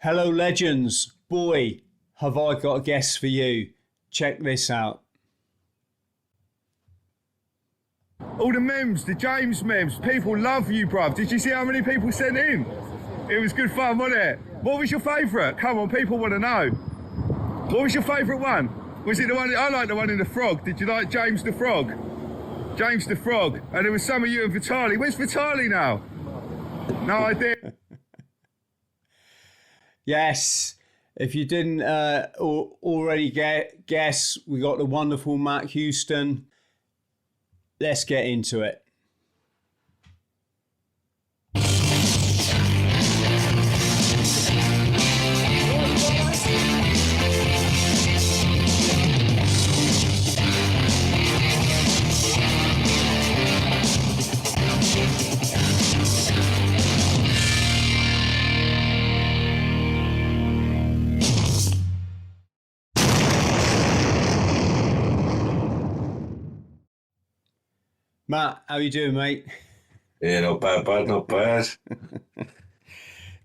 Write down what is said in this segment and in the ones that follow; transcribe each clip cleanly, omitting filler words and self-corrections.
Hello, legends. Boy, have I got a guest for you. Check this out. All the memes, the James memes, people love you, bruv. Did you see how many people sent in? It was good fun, wasn't it? What was your favourite? Come on, people want to know. What was your favourite one? Was it the one, I like the one in the frog. Did you like James the Frog? James the Frog. And there was some of you and Vitali. Where's Vitali now? No idea. Yes, if you didn't already guess, we got the wonderful Matt Houston. Let's get into it. Matt, how you doing, mate? Yeah, not bad, bud, not bad.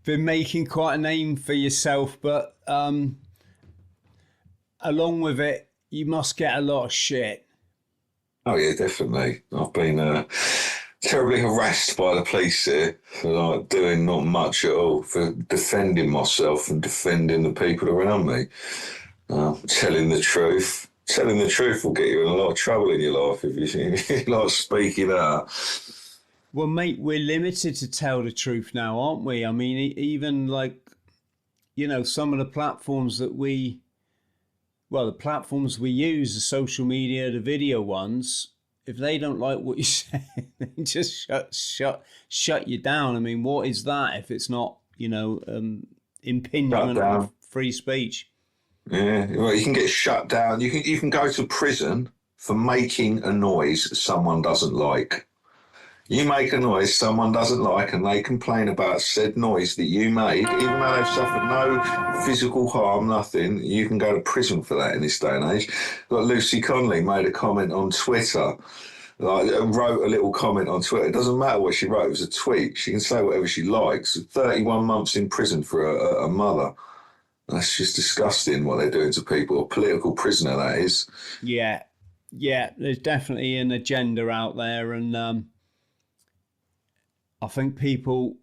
Been making quite a name for yourself, but along with it, you must get a lot of shit. Oh, yeah, definitely. I've been terribly harassed by the police here for like doing not much at all, for defending myself and defending the people around me. Telling the truth. Telling the truth will get you in a lot of trouble in your life if you like speaking out. Well, mate, we're limited to tell the truth now, aren't we? I mean, even like, you know, some of the platforms that the platforms we use, the social media, the video ones, if they don't like what you say, they just shut you down. I mean, what is that if it's not, you know, impingement of free speech? Yeah, well, you can get shut down. You can go to prison for making a noise someone doesn't like. You make a noise someone doesn't like and they complain about said noise that you made, even though they've suffered no physical harm, nothing, you can go to prison for that in this day and age. Like Lucy Conley made a comment on Twitter, wrote a little comment on Twitter. It doesn't matter what she wrote, it was a tweet. She can say whatever she likes. 31 months in prison for a mother. That's just disgusting what they're doing to people. A political prisoner, that is. Yeah, there's definitely an agenda out there, and I think people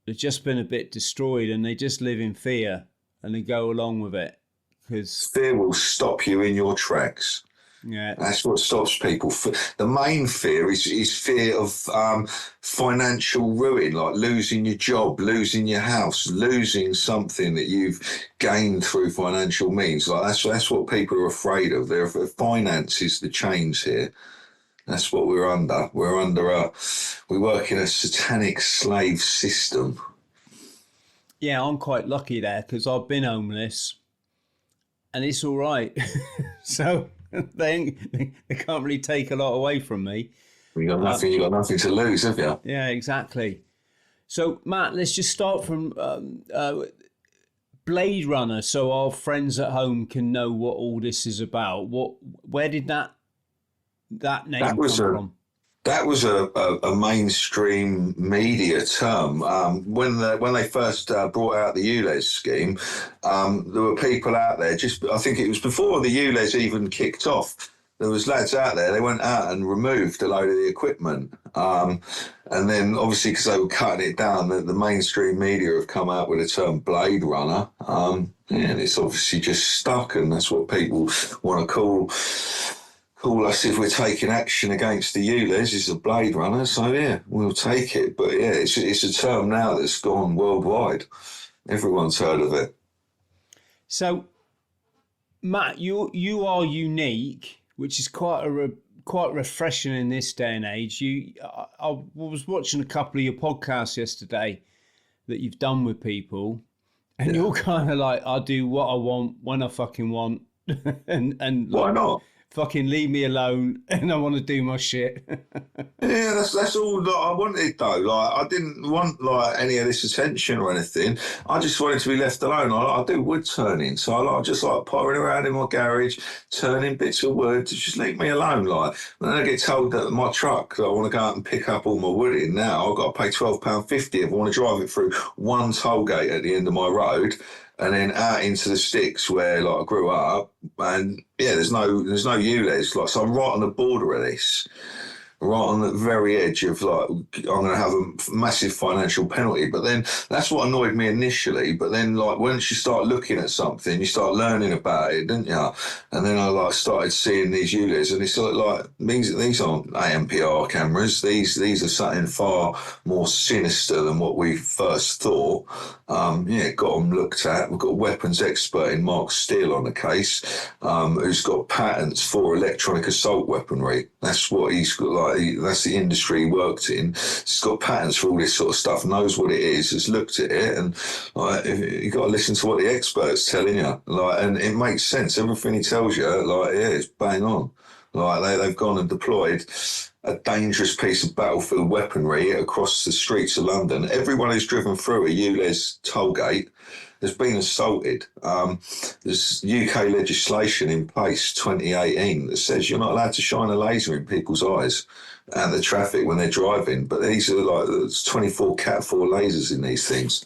have just been a bit destroyed and they just live in fear and they go along with it. Because fear will stop you in your tracks. Yeah, that's what stops people. The main fear is fear of financial ruin, like losing your job, losing your house, losing something that you've gained through financial means. Like that's what people are afraid of. Finance is the chains here. That's what we're under. We work in a satanic slave system. Yeah, I'm quite lucky there because I've been homeless, and it's all right. So. They can't really take a lot away from me. You got nothing. You got nothing to lose, have you? Yeah, exactly. So, Matt, let's just start from Bladerunner, so our friends at home can know what all this is about. Where did that name come from? That was a mainstream media term. When they first brought out the ULEZ scheme, there were people out there, I think it was before the ULEZ even kicked off, there was lads out there, they went out and removed a load of the equipment. And then obviously because they were cutting it down, the mainstream media have come out with the term Bladerunner. And it's obviously just stuck, and that's what people want to call us if we're taking action against the ULEZ is a Bladerunner. So yeah, we'll take it. But yeah, it's a term now that's gone worldwide. Everyone's heard of it. So, Matt, you are unique, which is quite refreshing in this day and age. I was watching a couple of your podcasts yesterday that you've done with people, and you're kind of like, I do what I want when I fucking want, and why not? fucking leave me alone and I want to do my shit. Yeah, that's all that I wanted though. Like I didn't want like any of this attention or anything. I just wanted to be left alone. I do wood turning, so I just like pottering around in my garage, turning bits of wood. Just leave me alone. Like when I get told that my truck that I want to go out and pick up all my wood in now, I've got to pay £12.50 if I want to drive it through one toll gate at the end of my road. And then out into the sticks where like I grew up, and yeah, there's no ULEZ. Like so, I'm right on the border of this, right on the very edge of like I'm going to have a massive financial penalty. But then that's what annoyed me initially. But then like once you start looking at something, you start learning about it, don't you? And then I like started seeing these ULEZ, and it's like these aren't AMPR cameras. These are something far more sinister than what we first thought. Yeah, got them looked at. We've got a weapons expert in Mark Steele on the case, who's got patents for electronic assault weaponry. That's what he's got. Like that's the industry he worked in. He's got patents for all this sort of stuff. Knows what it is. Has looked at it, and like you got to listen to what the expert's telling you. Like, and it makes sense. Everything he tells you, like yeah, it's bang on. Like they've gone and deployed a dangerous piece of battlefield weaponry across the streets of London. Everyone who's driven through a ULEZ toll gate has been assaulted. There's UK legislation in place, 2018, that says you're not allowed to shine a laser in people's eyes at the traffic when they're driving. But these are like, there's 24 Cat 4 lasers in these things.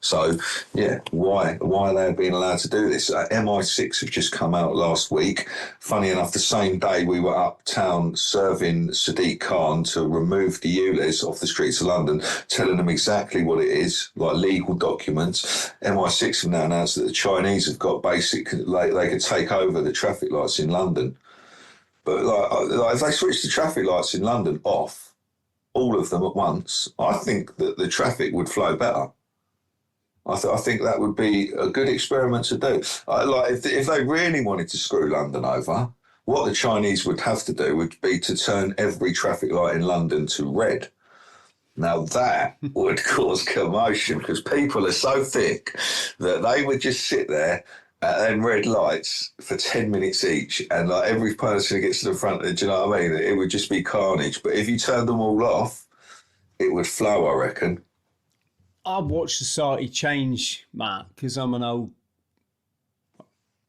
So, yeah, why are they being allowed to do this? MI6 have just come out last week. Funny enough, the same day we were uptown serving Sadiq Khan to remove the ULEZ off the streets of London, telling them exactly what it is, like legal documents. MI6 have now announced that the Chinese have got basic, like they could take over the traffic lights in London. But like if they switch the traffic lights in London off, all of them at once, I think that the traffic would flow better. I think that would be a good experiment to do. Like if they really wanted to screw London over, what the Chinese would have to do would be to turn every traffic light in London to red. Now that would cause commotion because people are so thick that they would just sit there and red lights for 10 minutes each, and like every person who gets to the front, do you know what I mean? It would just be carnage. But if you turned them all off, it would flow, I reckon. I've watched society change, Matt, because I'm an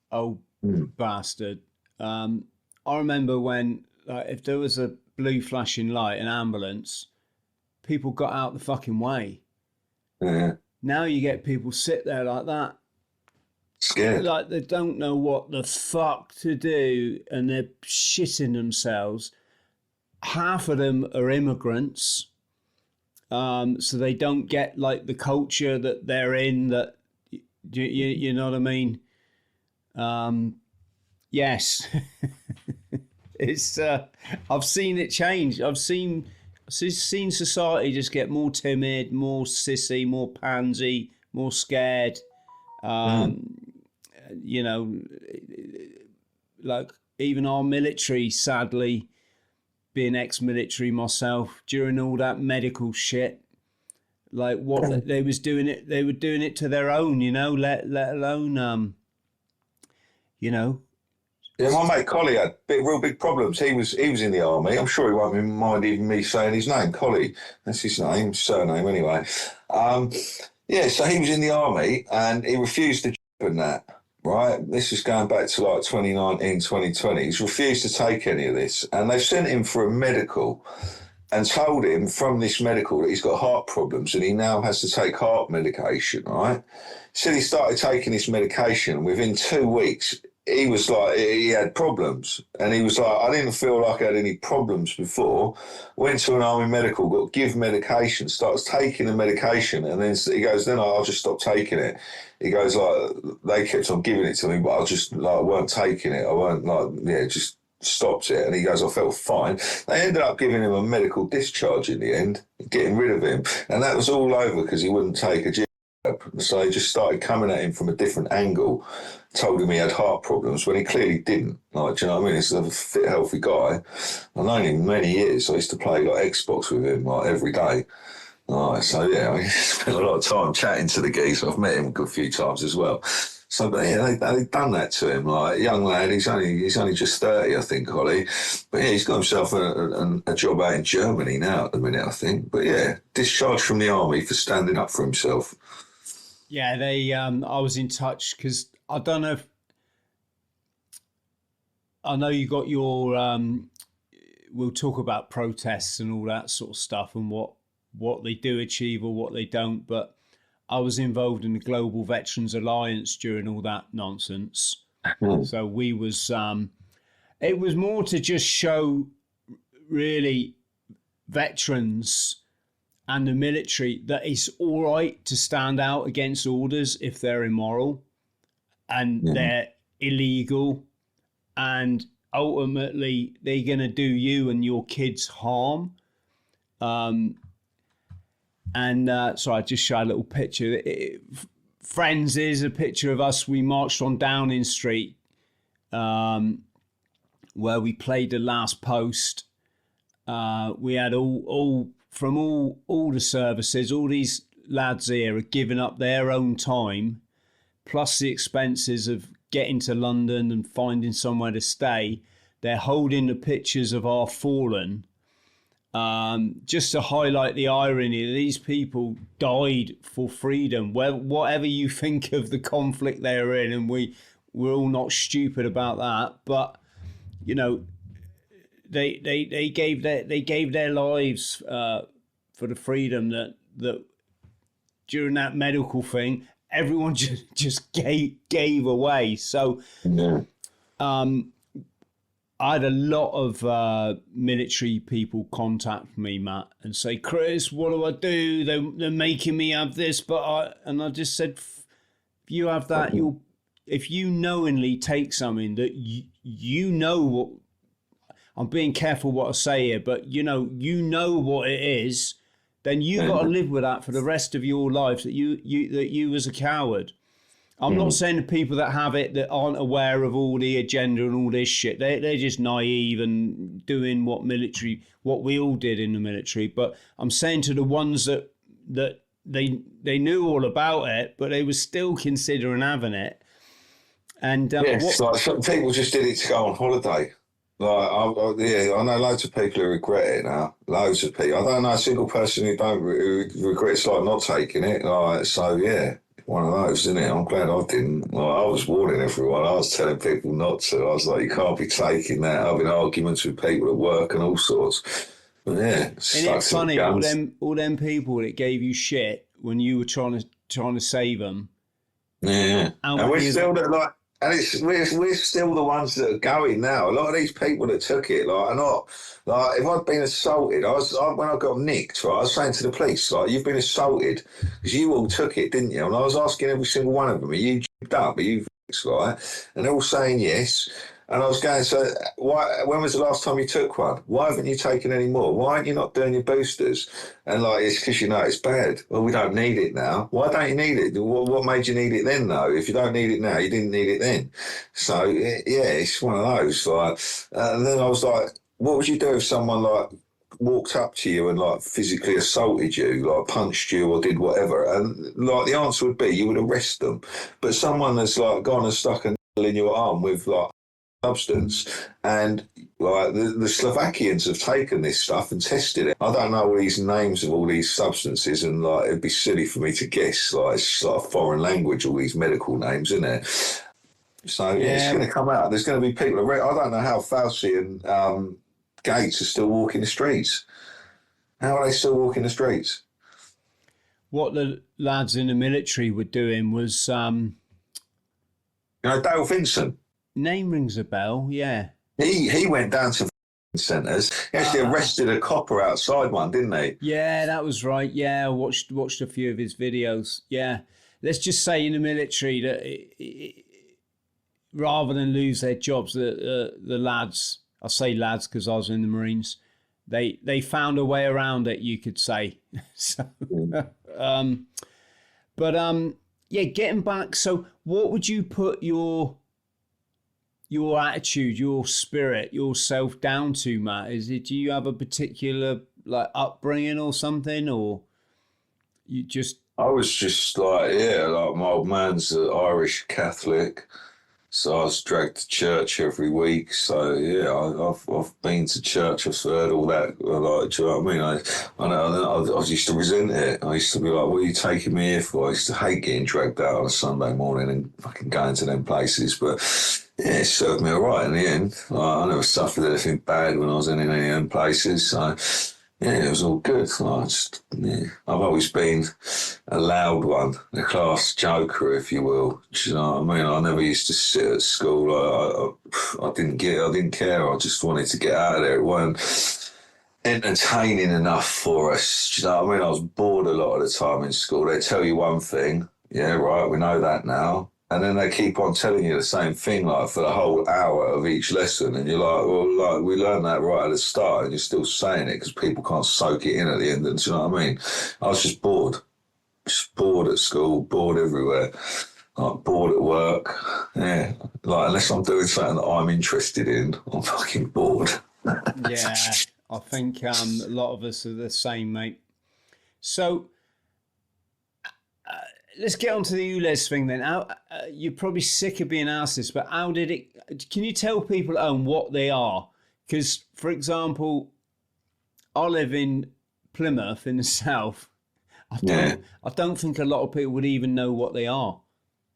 old bastard. I remember when, like, if there was a blue flashing light, an ambulance, people got out the fucking way. Yeah. Now you get people sit there like that, scared, like they don't know what the fuck to do, and they're shitting themselves. Half of them are immigrants. So they don't get like the culture that they're in. That you know what I mean? Yes, it's. I've seen it change. I've seen society just get more timid, more sissy, more pansy, more scared. You know, like even our military, sadly. Being ex-military myself, during all that medical shit, like what they were doing it to their own, you know, let alone, you know. Yeah, my mate Collie had real big problems. He was in the army. I'm sure he won't mind even me saying his name. Collie, that's his name, surname anyway. Yeah, so he was in the army and he refused to join that. Right, this is going back to like 2019, 2020. He's refused to take any of this, and they've sent him for a medical and told him from this medical that he's got heart problems and he now has to take heart medication, right? So he started taking this medication, and within 2 weeks, he was like, he had problems. And he was like, I didn't feel like I had any problems before. Went to an army medical, got give medication, starts taking the medication, and then he goes, then I'll just stop taking it. He goes, like, they kept on giving it to me, but I just, like, I weren't taking it. I weren't, like, yeah, just stopped it. And he goes, I felt fine. They ended up giving him a medical discharge in the end, getting rid of him. And that was all over because he wouldn't take a jab. So they just started coming at him from a different angle, told him he had heart problems when he clearly didn't. Like, do you know what I mean? He's a fit, healthy guy. I've known him many years. I used to play, like, Xbox with him, like, every day. Right, so yeah, I spent a lot of time chatting to the geese. I've met him a good few times as well. So, but yeah, they done that to him. Like, a young lad, he's only just 30, I think, Holly. But yeah, he's got himself a job out in Germany now at the minute, I think. But yeah, discharged from the army for standing up for himself. Yeah, they. I was in touch because I don't know if I know you got your. We'll talk about protests and all that sort of stuff and what they do achieve or what they don't. But I was involved in the Global Veterans Alliance during all that nonsense. So we was. It was more to just show, really, veterans and the military that it's all right to stand out against orders if they're immoral and they're illegal, and ultimately they're going to do you and your kids harm. So I just showed a little picture. Friends is a picture of us. We marched on Downing Street, where we played the last post. We had all from all the services. All these lads here are giving up their own time, plus the expenses of getting to London and finding somewhere to stay. They're holding the pictures of our fallen, just to highlight the irony that these people died for freedom. Well, whatever you think of the conflict they're in, and we're all not stupid about that, but you know, they gave their lives for the freedom that during that medical thing everyone just gave away. So I had a lot of military people contact me, Matt, and say, Chris, what do I do? They're making me have this, but I just said, if you have that, if you knowingly take something that you know what, I'm being careful what I say here, but you know what it is, then you got to live with that for the rest of your life. That you was a coward. I'm not saying the people that have it that aren't aware of all the agenda and all this shit. They're just naive and doing what we all did in the military. But I'm saying to the ones that they knew all about it, but they were still considering having it. And like some people just did it to go on holiday. Like, I know loads of people who regret it now. Loads of people. I don't know a single person who don't regrets like not taking it. Like, so yeah, one of those, isn't it? I'm glad I didn't. Like, I was warning everyone. I was telling people not to. I was like, you can't be taking that. Having arguments with people at work and all sorts. But yeah, and it's funny, all them people that gave you shit when you were trying to save them. Yeah, and we're still like. And we're still the ones that are going now. A lot of these people that took it, like, are not, like, if I'd been assaulted, when I got nicked, right, I was saying to the police, like, you've been assaulted because you all took it, didn't you? And I was asking every single one of them, are you jibbed up? Are you right? And they're all saying yes. And I was going, so when was the last time you took one? Why haven't you taken any more? Why aren't you not doing your boosters? And like, it's because you know it's bad. Well, we don't need it now. Why don't you need it? What made you need it then, though? If you don't need it now, you didn't need it then. So, yeah, it's one of those. Like, and then I was like, what would you do if someone, like, walked up to you and, like, physically assaulted you, like, punched you or did whatever? And, like, the answer would be you would arrest them. But someone that's, like, gone and stuck a needle in your arm with, like, substance, and like the Slovakians have taken this stuff and tested it. I don't know all these names of all these substances, and like it'd be silly for me to guess. Like, it's like a foreign language, all these medical names, isn't it? So yeah, it's going to come out. There's going to be people. I don't know how Fauci and Gates are still walking the streets. How are they still walking the streets? What the lads in the military were doing was, Dale Vincent. Name rings a bell, yeah. He went down to centres. He actually arrested a copper outside one, didn't he? Yeah, that was right. Yeah, I watched a few of his videos. Yeah, let's just say in the military that rather than lose their jobs, the lads, I say lads because I was in the Marines, they found a way around it, you could say. So, yeah, getting back. So, what would you put your attitude, your spirit, yourself down to, Matt? Do you have a particular like upbringing or something, or you just I was just like, yeah, like my old man's an Irish Catholic, so I was dragged to church every week. So yeah, I've been to church. I've heard all that. Like, do you know what I mean? I used to resent it. I used to be like, "What are you taking me here for?" I used to hate getting dragged out on a Sunday morning and fucking going to them places. But yeah, it served me all right in the end. Like, I never suffered anything bad when I was in any of them places. So yeah, it was all good. I've always been a loud one, the class joker, if you will. Do you know what I mean? I never used to sit at school. I didn't care. I just wanted to get out of there. It weren't entertaining enough for us. Do you know what I mean? I was bored a lot of the time in school. They tell you one thing, yeah, right, we know that now. And then they keep on telling you the same thing, like, for the whole hour of each lesson. And you're like, well, like, we learned that right at the start, and you're still saying it because people can't soak it in at the end. Do you know what I mean? I was just bored. Just bored at school, bored everywhere. Like, bored at work. Yeah. Like, unless I'm doing something that I'm interested in, I'm fucking bored. Yeah, I think a lot of us are the same, mate. So let's get on to the ULEZ thing then. You're probably sick of being asked this, but how did it? Can you tell people at home what they are? Because, for example, I live in Plymouth in the south. I don't think a lot of people would even know what they are.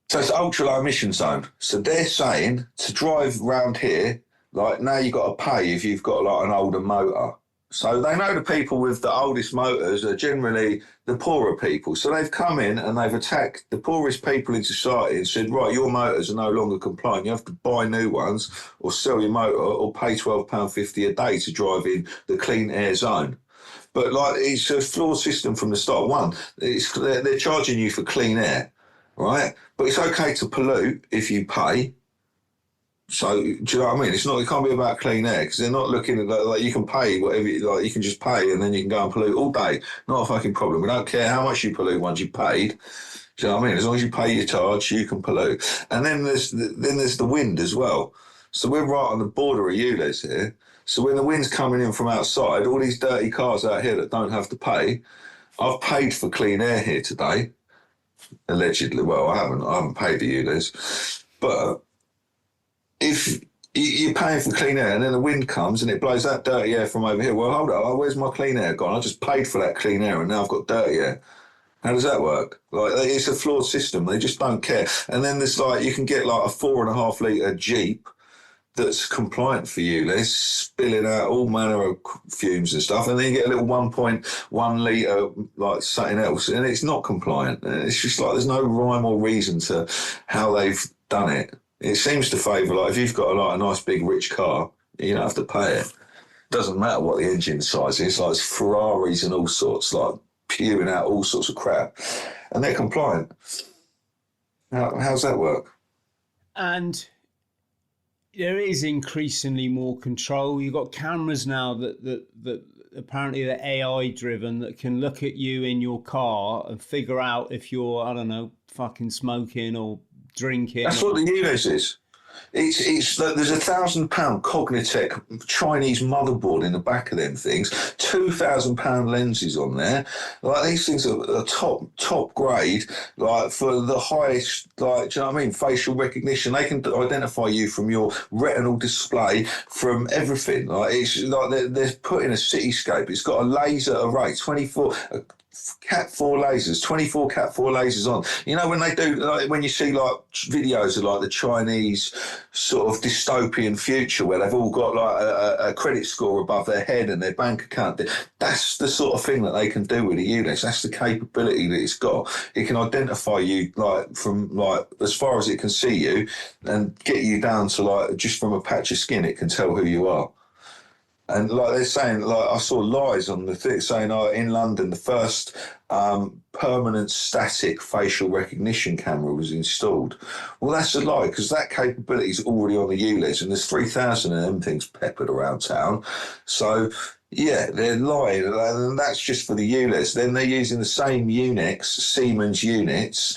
So it's Ultra Low Emission Zone. So they're saying to drive round here, like, now you've got to pay if you've got like an older motor. So they know the people with the oldest motors are generally the poorer people. So they've come in and they've attacked the poorest people in society and said, right, your motors are no longer compliant. You have to buy new ones or sell your motor or pay £12.50 a day to drive in the clean air zone. But like, it's a flawed system from the start. One, they're charging you for clean air, right? But it's okay to pollute if you pay. So, do you know what I mean? It's not. It can't be about clean air because they're not looking at like you can pay whatever. Like you can just pay and then you can go and pollute all day. Not a fucking problem. We don't care how much you pollute once you paid. Do you know what I mean? As long as you pay your charge, you can pollute. And then there's the wind as well. So we're right on the border of ULEZ here. So when the wind's coming in from outside, all these dirty cars out here that don't have to pay, I've paid for clean air here today. Allegedly, well, I haven't paid the ULEZ, but if you're paying for clean air and then the wind comes and it blows that dirty air from over here, well, hold on, where's my clean air gone? I just paid for that clean air and now I've got dirty air. How does that work? Like, it's a flawed system. They just don't care. And then there's like, you can get like a 4.5 litre Jeep that's compliant for ULEZ, spilling out all manner of fumes and stuff, and then you get a little 1.1 litre like something else, and it's not compliant. And it's just like there's no rhyme or reason to how they've done it. It seems to favour, like, if you've got a nice big rich car, you don't have to pay it. Doesn't matter what the engine size is. Like, it's Ferraris and all sorts, like spewing out all sorts of crap, and they're compliant. How's that work? And there is increasingly more control. You've got cameras now that apparently they're AI driven that can look at you in your car and figure out if you're, I don't know, fucking smoking or drinking. That's what the ULEZ is. It's there's £1,000 Cognitech Chinese motherboard in the back of them things, £2,000 lenses on there. Like, these things are top grade, like, for the highest, like, do you know what I mean? Facial recognition. They can identify you from your retinal display, from everything. Like, it's like they're putting a cityscape. It's got a laser array, 24. Cat 4 lasers, 24 Cat 4 lasers on. You know, when they do, like, when you see like videos of like the Chinese sort of dystopian future where they've all got like a credit score above their head and their bank account, that's the sort of thing that they can do with the ULEZ. That's the capability that it's got. It can identify you like from like as far as it can see you and get you down to like just from a patch of skin, it can tell who you are. And like they're saying, like I saw lies on the thing saying, in London, the first permanent static facial recognition camera was installed. Well, that's a lie, because that capability is already on the ULEZ, and there's 3,000 of them things peppered around town. So, yeah, they're lying, and that's just for the ULEZ. Then they're using the same Unix, Siemens units,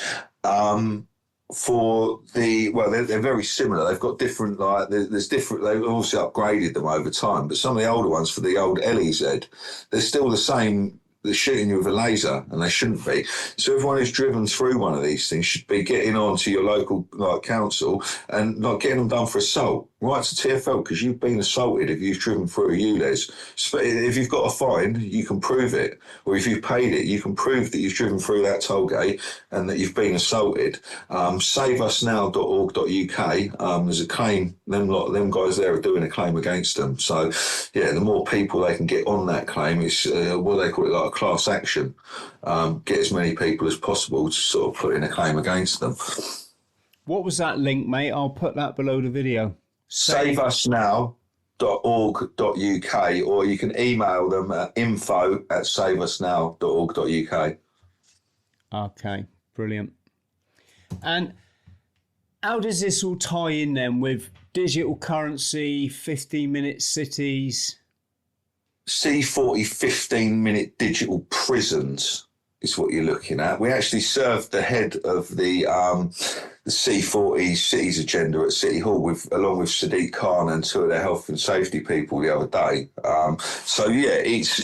for the, well, they're very similar. They've got different, like, there's different, they've also upgraded them over time, but some of the older ones for the old LEZ, they're still the same they're shooting you with a laser, and they shouldn't be. So everyone who's driven through one of these things should be getting on to your local council and getting them done for assault. Right to TfL, because you've been assaulted if you've driven through a ULEZ. So if you've got a fine, you can prove it. Or if you've paid it, you can prove that you've driven through that toll gate and that you've been assaulted. Saveusnow.org.uk, there's a claim, them guys there are doing a claim against them. So, yeah, the more people they can get on that claim, it's what they call it, like a class action. Get as many people as possible to sort of put in a claim against them. What was that link, mate? I'll put that below the video. Saveusnow.org.uk, or you can email them at info@saveusnow.org.uk. Okay, brilliant. And how does this all tie in then with digital currency, 15-minute cities? C40 15-minute digital prisons is what you're looking at. We actually served the head of the C40 cities agenda at City Hall along with Sadiq Khan and two of their health and safety people the other day. So yeah, it's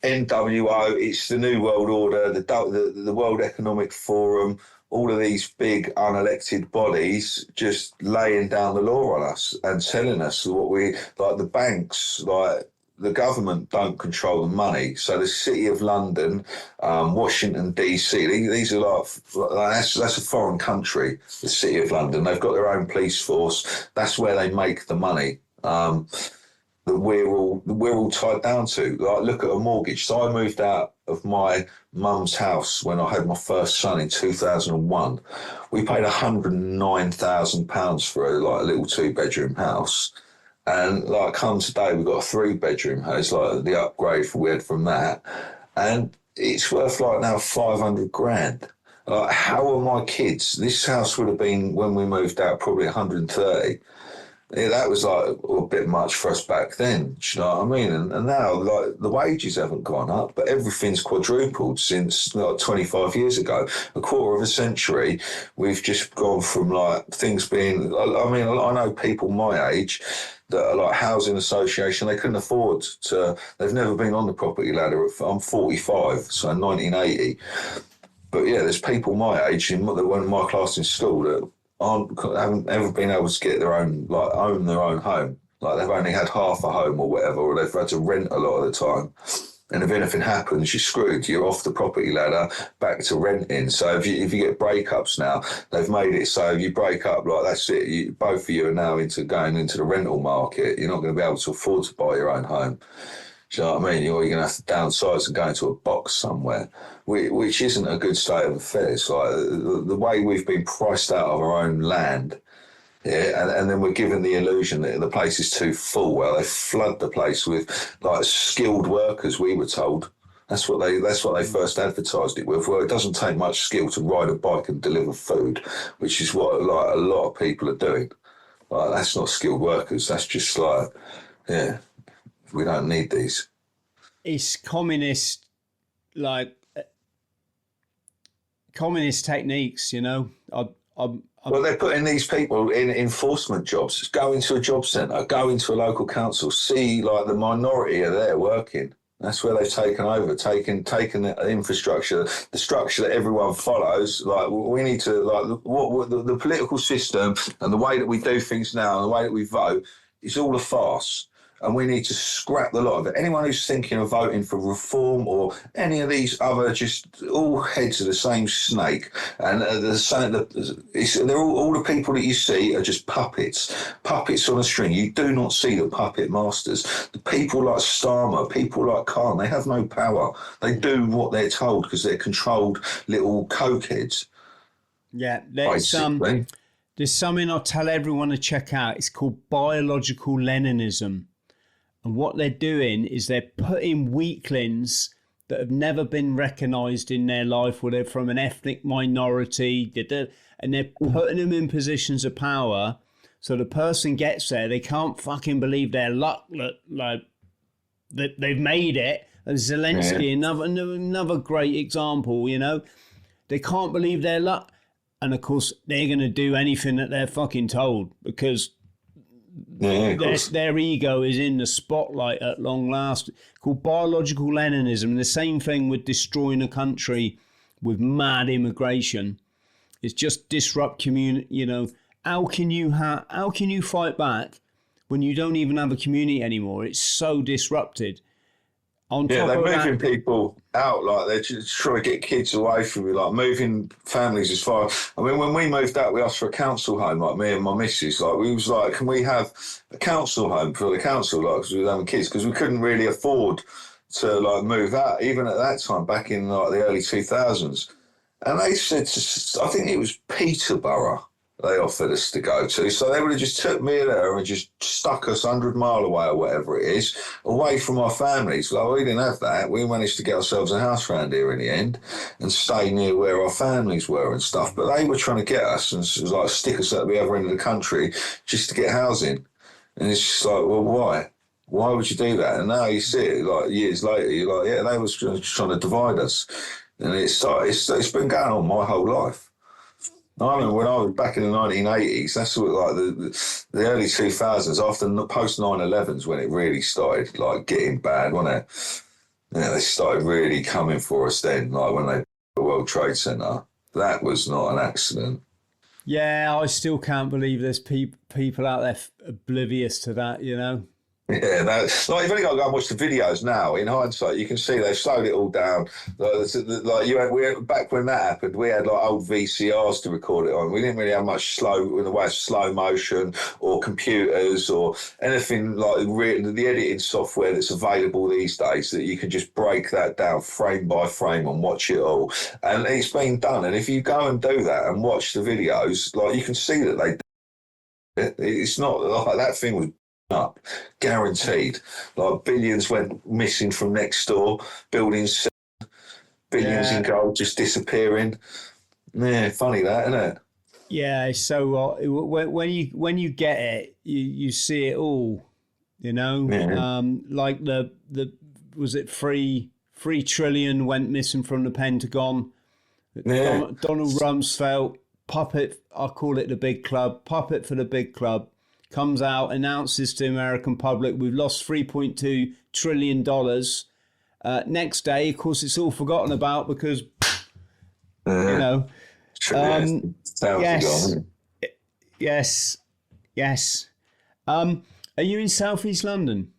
NWO, it's the New World Order, the World Economic Forum, all of these big unelected bodies just laying down the law on us and telling us what like the banks, like the government don't control the money. So the City of London, Washington, DC, these are that's a foreign country, the City of London. They've got their own police force. That's where they make the money. That we're all tied down to. Like, look at a mortgage. So I moved out of my mum's house when I had my first son in 2001. We paid £109,000 for a little 2-bedroom house. And like come today, we've got a 3-bedroom house, like the upgrade we had from that. And it's worth like now 500 grand. Like, how are my kids? This house would have been, when we moved out, probably 130. Yeah, that was like a bit much for us back then. Do you know what I mean? And now, like, the wages haven't gone up, but everything's quadrupled since like 25 years ago. A quarter of a century, we've just gone from like things being. I mean, I know people my age that are like housing association. They couldn't afford to. They've never been on the property ladder. I'm 45, so 1980. But yeah, there's people my age in my class in school that haven't ever been able to get own their own home. Like, they've only had half a home or whatever, or they've had to rent a lot of the time. And if anything happens, you're screwed. You're off the property ladder, back to renting. So if you get breakups now, they've made it so if you break up, like, that's it. Both of you are now going into the rental market. You're not going to be able to afford to buy your own home. Do you know what I mean? You're going to have to downsize and go into a box somewhere, which isn't a good state of affairs. Like, the way we've been priced out of our own land, yeah, and then we're given the illusion that the place is too full. Well, they flood the place with like skilled workers, we were told. That's what they first advertised it with. Well, it doesn't take much skill to ride a bike and deliver food, which is what like a lot of people are doing. Like, that's not skilled workers. That's just like, yeah. We don't need these. It's communist techniques, you know. Well, they're putting these people in enforcement jobs. Go into a job centre, go into a local council, see like the minority are there working. That's where they've taken over, taken the infrastructure, the structure that everyone follows. Like, we need to, like, what the political system and the way that we do things now and the way that we vote is all a farce. And we need to scrap the lot of it. Anyone who's thinking of voting for reform or any of these other, just all heads of the same snake, and they're all the people that you see are just puppets on a string. You do not see the puppet masters. The people like Starmer, people like Khan, they have no power. They do what they're told because they're controlled little cokeheads. Yeah, there's something I'll tell everyone to check out. It's called biological Leninism. And what they're doing is they're putting weaklings that have never been recognised in their life, or they're from an ethnic minority, and they're putting them in positions of power. So the person gets there, they can't fucking believe their luck, that they've made it. And Zelensky, another great example, you know. They can't believe their luck. And of course, they're going to do anything that they're fucking told because their ego is in the spotlight at long last. Called biological Leninism. And the same thing with destroying a country with mad immigration. It's just disrupt community. You know, how can you fight back when you don't even have a community anymore? It's so disrupted. They're moving people out, like they're just trying to get kids away from you, like moving families as far. I mean, when we moved out, we asked for a council home, like me and my missus. Like we was like, can we have a council home for the council, like because we were having kids, because we couldn't really afford to like move out, even at that time, back in like the early 2000s. And they said, I think it was Peterborough they offered us to go to. So they would have just took me there and just stuck us 100 mile away or whatever it is, away from our families. Like, we didn't have that. We managed to get ourselves a house around here in the end and stay near where our families were and stuff. But they were trying to get us and like stick us at the other end of the country just to get housing. And it's just like, well, why? Why would you do that? And now you see it, like years later, you're like, yeah, they were just trying to divide us. And it's been going on my whole life. I remember when I was back in the 1980s, that's what, like the early 2000s, after post 9/11s, when it really started like getting bad, wasn't it? Yeah, they started really coming for us then, like when they built the World Trade Center. That was not an accident. Yeah, I still can't believe there's people out there oblivious to that, you know? Yeah, like you've only got to go and watch the videos now. In hindsight, you can see they've slowed it all down. Like back when that happened, we had like old VCRs to record it on. We didn't really have much in the way of slow motion or computers or anything like the editing software that's available these days that you can just break that down frame by frame and watch it all. And it's been done. And if you go and do that and watch the videos, like you can see that it's not like that thing was up, guaranteed. Like billions went missing from next door, buildings, billions in gold just disappearing. Yeah, funny that, isn't it? Yeah, so when you get it, you see it all, you know. Yeah. Like the was it 3 trillion went missing from the Pentagon. Yeah. Donald Rumsfeld, puppet, I call it the big club, puppet for the big club, comes out, announces to the American public, we've lost $3.2 trillion. Next day, of course, it's all forgotten about because, you know. Yes. Are you in Southeast London?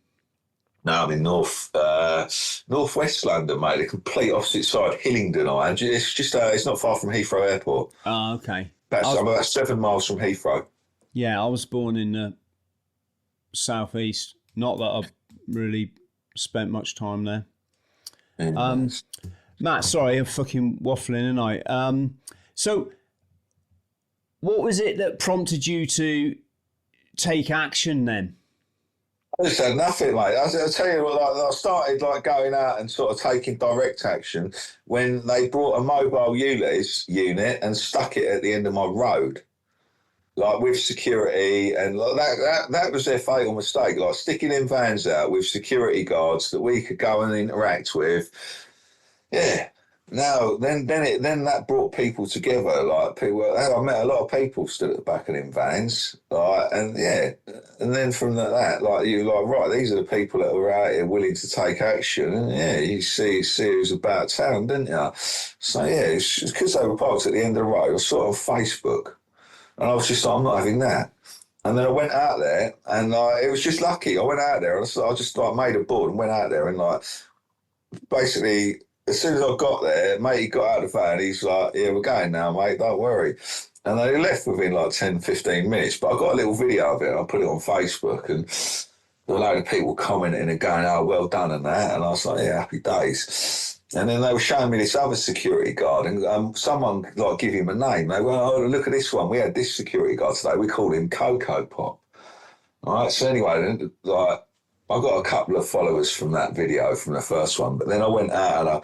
No, I'm in northwest London, mate. The complete opposite side, Hillingdon. It's just it's not far from Heathrow Airport. Oh, okay. I'm about 7 miles from Heathrow. Yeah, I was born in the southeast. Not that I've really spent much time there. Matt, sorry, I'm fucking waffling, ain't I? So, what was it that prompted you to take action then? I just had nothing, mate. I'll tell you what, I started like going out and sort of taking direct action when they brought a mobile ULEZ unit and stuck it at the end of my road. Like with security, and like that was their fatal mistake. Like sticking in vans out with security guards that we could go and interact with. Yeah. No, then that brought people together. Like I met a lot of people stood at the back of them vans. Like, and then from that, like you like right, these are the people that were out here willing to take action. And yeah, you see who's about town, didn't you? So yeah, it's because they were parked at the end of the road. I saw it on Facebook. And I was just like, I'm not having that. And then I went out there, and it was just lucky. I went out there, and I just like made a board and went out there, and like basically as soon as I got there, mate, he got out of the van. He's like, "Yeah, we're going now, mate. Don't worry." And they left within like 10, 15 minutes. But I got a little video of it. And I put it on Facebook, and a load of people commenting and going, "Oh, well done," and that. And I was like, "Yeah, happy days." And then they were showing me this other security guard, and someone like give him a name. They went, "Oh, look at this one. We had this security guard today. We called him Cocoa Pop." All right. So anyway, like I got a couple of followers from that video from the first one, but then I went out and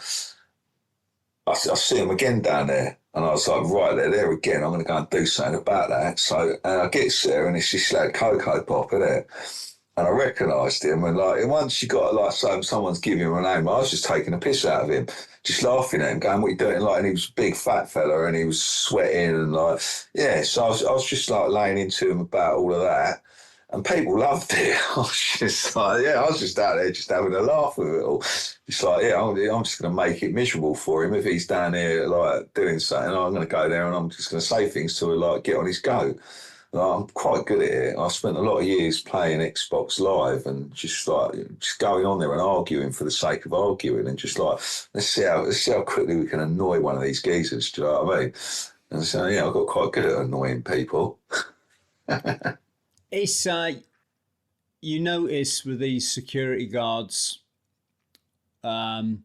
I see him again down there, and I was like, right, they're there again. I'm going to go and do something about that. So I get there, and it's this lad Cocoa Pop, isn't it? And I recognised him, and like once you got like someone's giving him a name, I was just taking a piss out of him, just laughing at him, going, "What are you doing?" Like, and he was a big fat fella, and he was sweating, and like, yeah. So I was just like laying into him about all of that, And people loved it. I was just like, I was just out there just having a laugh with it all. It's like, I'm just going to make it miserable for him if he's down here like doing something. I'm going to go there and I'm just going to say things to like get on his go. I'm quite good at it. I spent a lot of years playing Xbox Live and just going on there and arguing for the sake of arguing and just like let's see how quickly we can annoy one of these geezers. Do you know what I mean? And so I got quite good at annoying people. It's you notice with these security guards, like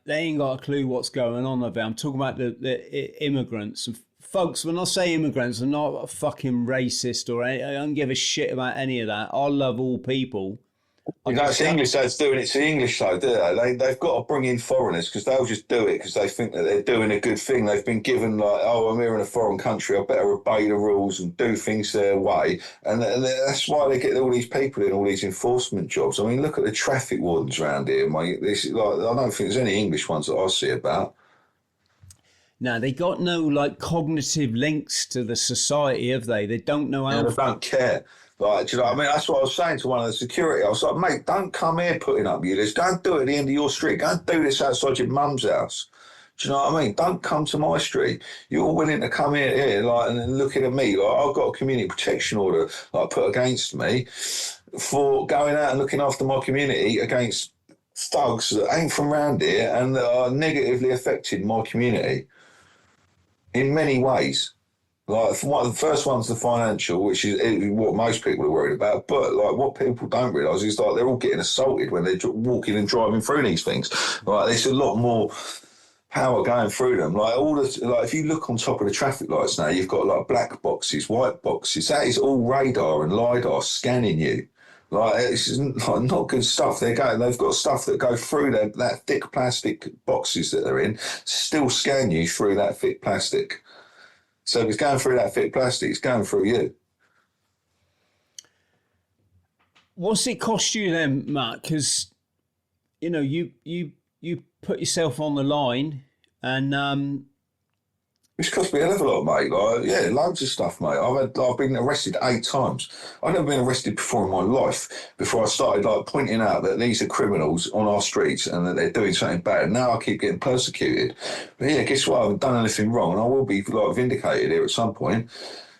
they ain't got a clue what's going on over there. I'm talking about the immigrants. And folks, when I say immigrants, I'm not a fucking racist or I don't give a shit about any of that. I love all people. It's the English that's doing it. It's the English though, do they? They've got to bring in foreigners because they'll just do it because they think that they're doing a good thing. They've been given like, I'm here in a foreign country, I better obey the rules and do things their way. And that's why they get all these people in all these enforcement jobs. I mean, look at the traffic wardens around here, mate. I don't think there's any English ones that I see about. No, they got no like cognitive links to the society, have they? They don't know how. They don't care. Like, do you know what I mean? That's what I was saying to one of the security. I was like, mate, don't come here putting up ULEZ. Don't do it at the end of your street. Go and do this outside your mum's house. Do you know what I mean? Don't come to my street. You're willing to come here like, and then looking at me. Like, I've got a community protection order like, put against me for going out and looking after my community against thugs that ain't from round here and that are negatively affecting my community in many ways. Like, the first one's the financial, which is what most people are worried about. But like, what people don't realise is like they're all getting assaulted when they're walking and driving through these things. Like, there's a lot more power going through them. Like if you look on top of the traffic lights now, you've got like black boxes, white boxes. That is all radar and lidar scanning you. Like, it's not good stuff. They've got stuff that go through that thick plastic boxes that they're in, still scan you through that thick plastic. So if it's going through that thick plastic, it's going through you. What's it cost you then, Matt? Because, you know, you put yourself on the line and... It's cost me a hell of a lot, mate. Like, loads of stuff, mate. I've been arrested 8 times. I've never been arrested before in my life. Before I started like pointing out that these are criminals on our streets and that they're doing something bad. Now I keep getting persecuted. But yeah, guess what? I haven't done anything wrong, and I will be like vindicated here at some point.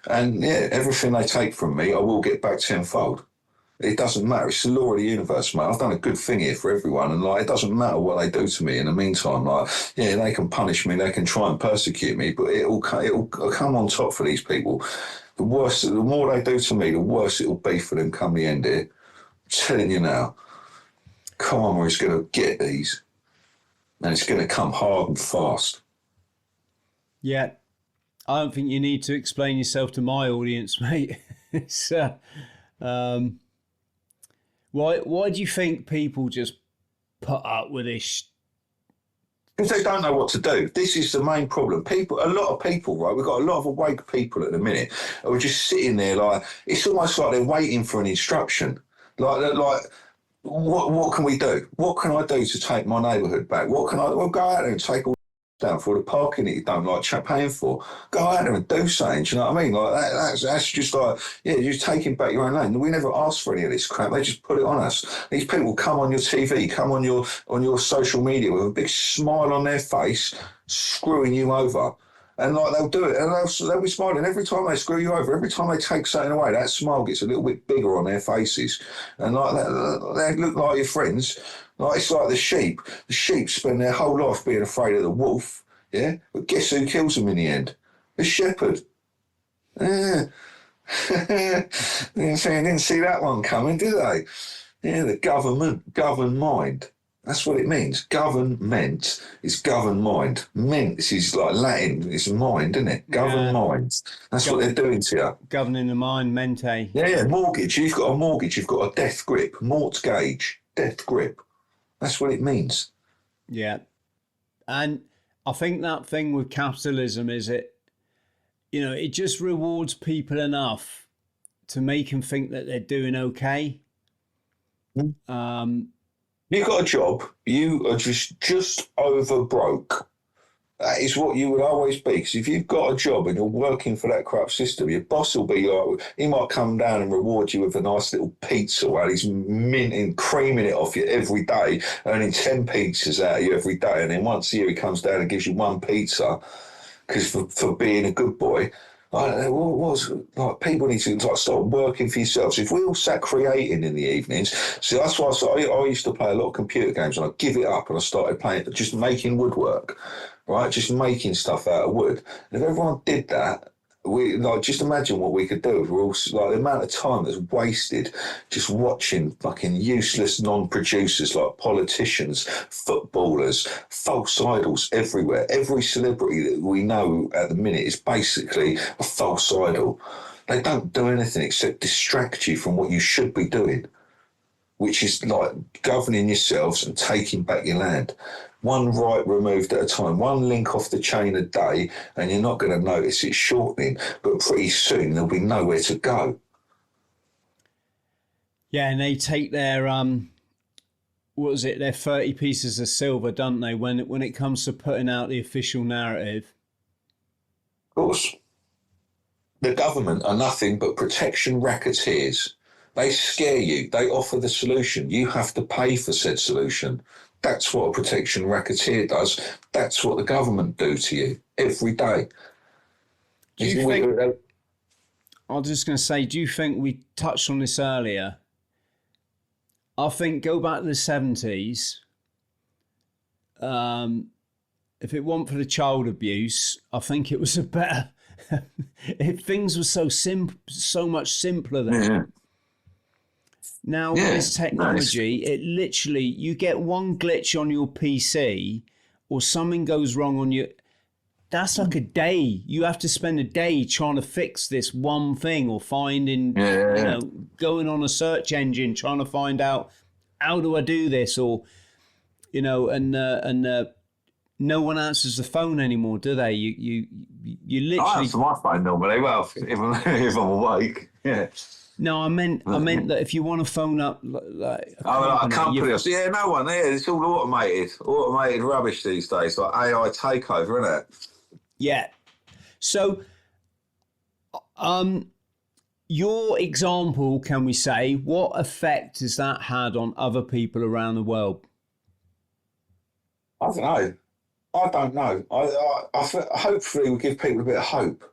And yeah, everything they take from me, I will get back tenfold. It doesn't matter. It's the law of the universe, mate. I've done a good thing here for everyone, and like, it doesn't matter what they do to me in the meantime. Like, yeah, they can punish me, they can try and persecute me, but it'll come on top for these people. The more they do to me, the worse it'll be for them come the end here. I'm telling you now. Come on, we're just going to get these, and it's going to come hard and fast. Yeah, I don't think you need to explain yourself to my audience, mate. It's Why do you think people just put up with this? Because they don't know what to do. This is the main problem. A lot of people, right? We've got a lot of awake people at the minute who are just sitting there like, it's almost like they're waiting for an instruction. Like what can we do? What can I do to take my neighbourhood back? What can I, well, go out there and take all down for the parking that you don't like paying for. Go out there and do something. Do you know what I mean? Like that's just like, yeah, you're taking back your own lane. We never asked for any of this crap. They just put it on us. These people come on your TV, come on your social media with a big smile on their face, screwing you over. And like they'll do it, and they'll be smiling every time they screw you over. Every time they take something away, that smile gets a little bit bigger on their faces, and like they look like your friends. Like it's like the sheep. The sheep spend their whole life being afraid of the wolf, yeah. But guess who kills them in the end? The shepherd. Yeah. They didn't see that one coming, did they? Yeah, the government, govern mind. That's what it means. Government is govern mind. Ment is like Latin. It's mind, isn't it? Govern mind. That's what they're doing to you. Governing the mind, mente. Yeah, mortgage. You've got a mortgage. You've got a death grip. Mortgage. Death grip. That's what it means. Yeah. And I think that thing with capitalism is it just rewards people enough to make them think that they're doing okay. You've got a job, you are just over broke, That is what you will always be. Because if you've got a job and you're working for that corrupt system, your boss will be like, he might come down and reward you with a nice little pizza while he's minting, creaming it off you every day, earning 10 pizzas out of you every day. And then once a year he comes down and gives you one pizza because for being a good boy. Like people need to like start working for yourselves. If we all sat creating in the evenings, see that's why I used to play a lot of computer games, and I give it up and I started playing just making woodwork, right? Just making stuff out of wood. And if everyone did that, we like just imagine what we could do if we're all like the amount of time that's wasted just watching fucking useless non-producers like politicians, footballers, false idols everywhere. Every celebrity that we know at the minute is basically a false idol. They don't do anything except distract you from what you should be doing, which is like governing yourselves and taking back your land. One right removed at a time, one link off the chain a day, and you're not going to notice it shortening, but pretty soon there'll be nowhere to go. Yeah, and they take their, their 30 pieces of silver, don't they, when it comes to putting out the official narrative? Of course. The government are nothing but protection racketeers. They scare you. They offer the solution. You have to pay for said solution. That's what a protection racketeer does. That's what the government do to you every day. Do you think, I was just going to say, do you think we touched on this earlier? I think go back to the 70s. If it weren't for the child abuse, I think it was a better... if things were so much simpler then. Yeah. Now, with this technology, it literally, you get one glitch on your PC or something goes wrong on your... That's like a day. You have to spend a day trying to fix this one thing or finding, going on a search engine, trying to find out, how do I do this? Or, and no one answers the phone anymore, do they? You literally... I answer my phone normally, well, if I'm awake, yeah. No, I meant that if you want to phone up like a company, no one there. It's all automated rubbish these days, like AI takeover, isn't it? Yeah. So, your example, can we say, what effect has that had on other people around the world? I don't know. I hopefully we'll give people a bit of hope.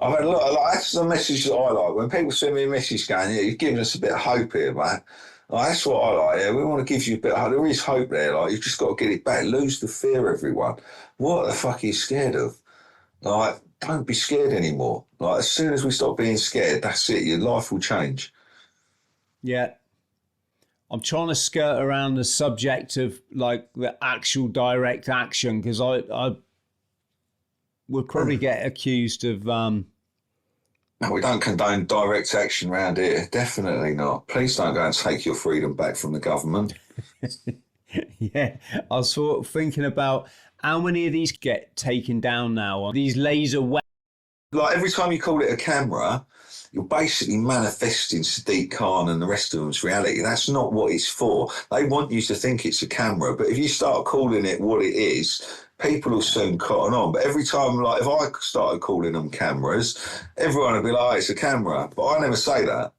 I've had a lot. That's the message that I like. When people send me a message going, "Yeah, you've given us a bit of hope here, mate." That's what I like. Yeah, we want to give you a bit of hope. There is hope there. Like you've just got to get it back. Lose the fear, everyone. What the fuck are you scared of? Like, don't be scared anymore. Like as soon as we stop being scared, that's it. Your life will change. Yeah. I'm trying to skirt around the subject of like the actual direct action because I would probably get accused of... No, we don't condone direct action around here. Definitely not. Please don't go and take your freedom back from the government. Yeah, I was sort of thinking about how many of these get taken down now. These laser weapons. Like every time you call it a camera, you're basically manifesting Sadiq Khan and the rest of them's reality. That's not what it's for. They want you to think it's a camera, but if you start calling it what it is, people will soon cotton on. But every time, like if I started calling them cameras, everyone would be like, oh, it's a camera. But I never say that.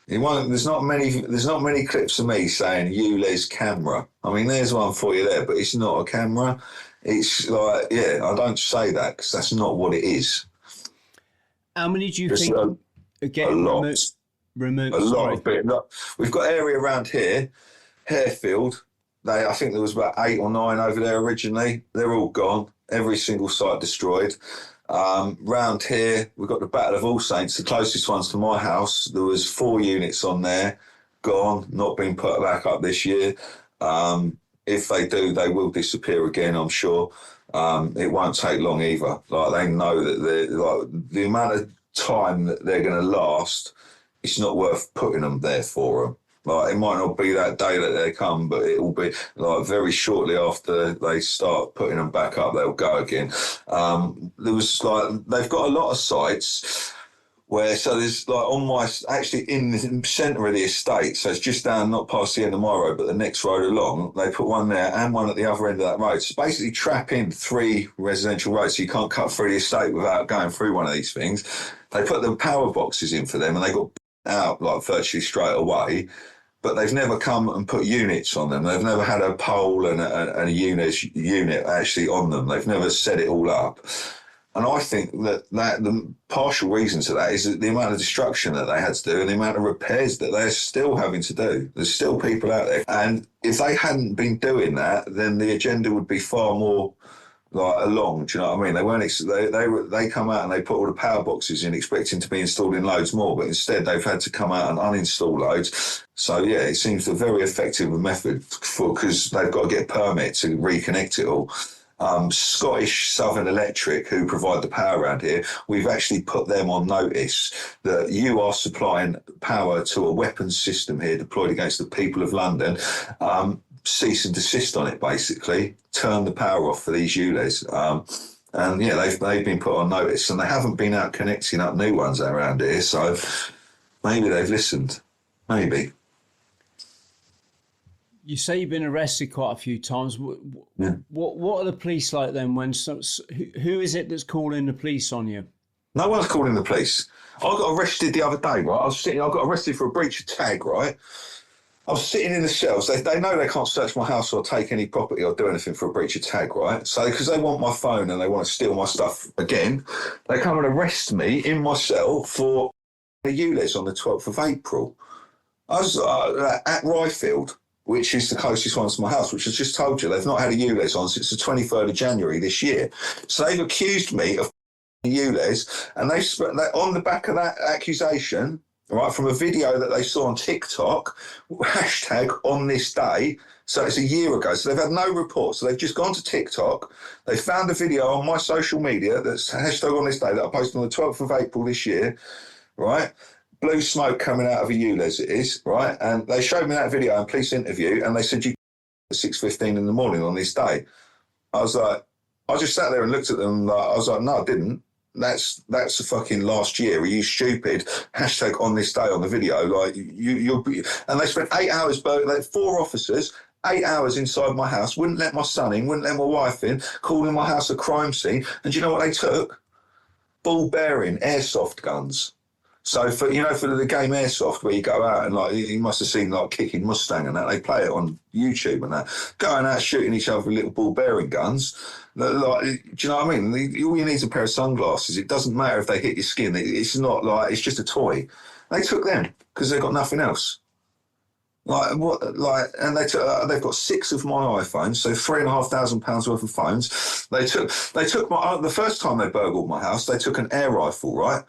There's not many clips of me saying ULEZ camera. I mean, there's one for you there, but it's not a camera. It's like, I don't say that because that's not what it is. How many do you think are getting removed? A lot of it. Look, we've got area around here, Harefield. I think there was about 8 or 9 over there originally. They're all gone. Every single site destroyed. Round here, we've got the Battle of All Saints, the closest ones to my house. There was 4 units on there, gone, not been put back up this year. If they do, they will disappear again, I'm sure. It won't take long either. Like they know that the amount of time that they're going to last, it's not worth putting them there for them. Like it might not be that day that they come, but it will be like very shortly after they start putting them back up, they'll go again. They've got a lot of sites So there's like actually in the centre of the estate, so it's just down, not past the end of my road, but the next road along, they put one there and one at the other end of that road. So basically trapping 3 residential roads, so you can't cut through the estate without going through one of these things. They put the power boxes in for them and they got out like virtually straight away, but they've never come and put units on them. They've never had a pole and a unit actually on them. They've never set it all up. And I think that the partial reason to that is the amount of destruction that they had to do and the amount of repairs that they're still having to do. There's still people out there. And if they hadn't been doing that, then the agenda would be far more like along. Do you know what I mean? They weren't. They come out and they put all the power boxes in, expecting to be installing loads more, but instead they've had to come out and uninstall loads. So yeah, it seems a very effective method because they've got to get a permit to reconnect it all. Scottish Southern Electric, who provide the power around here, we've actually put them on notice that you are supplying power to a weapons system here deployed against the people of London. Cease and desist on it, basically. Turn the power off for these ULEZ. And yeah, they've been put on notice, and they haven't been out connecting up new ones around here. So maybe they've listened. Maybe. You say you've been arrested quite a few times. Yeah. What are the police like then? Who is it that's calling the police on you? No one's calling the police. I got arrested the other day, right? I got arrested for a breach of tag, right? I was sitting in the cells. They know they can't search my house or take any property or do anything for a breach of tag, right? So because they want my phone and they want to steal my stuff again, they come and arrest me in my cell for a ULEZ on the 12th of April. I was at Ryfield, which is the closest one to my house, which I just told you, they've not had a ULEZ on since the 23rd of January this year. So they've accused me of ULEZ, and they on the back of that accusation, right, from a video that they saw on TikTok, hashtag on this day, so it's a year ago. So they've had no report. So they've just gone to TikTok. They found a video on my social media that's hashtag on this day that I posted on the 12th of April this year, right? Blue smoke coming out of a ULEZ it is, right? And they showed me that video in police interview, and they said, you at 6:15 in the morning on this day. I was like, I just sat there and looked at them. I was like, no, I didn't. That's the fucking last year. Are you stupid? Hashtag on this day on the video. Like you'll be. And they spent 8 hours, 4 officers, 8 hours inside my house, wouldn't let my son in, wouldn't let my wife in, calling my house a crime scene. And do you know what they took? Ball bearing airsoft guns. So for the game Airsoft, where you go out and like you must have seen like Kicking Mustang and that, they play it on YouTube and that, going out shooting each other with little ball bearing guns. Like, do you know what I mean? All you need is a pair of sunglasses. It doesn't matter if they hit your skin. It's not like it's just a toy. They took them because they've got nothing else. And they took. They've got 6 of my iPhones, so £3,500 worth of phones. They took my the first time they burgled my house. They took an air rifle, right?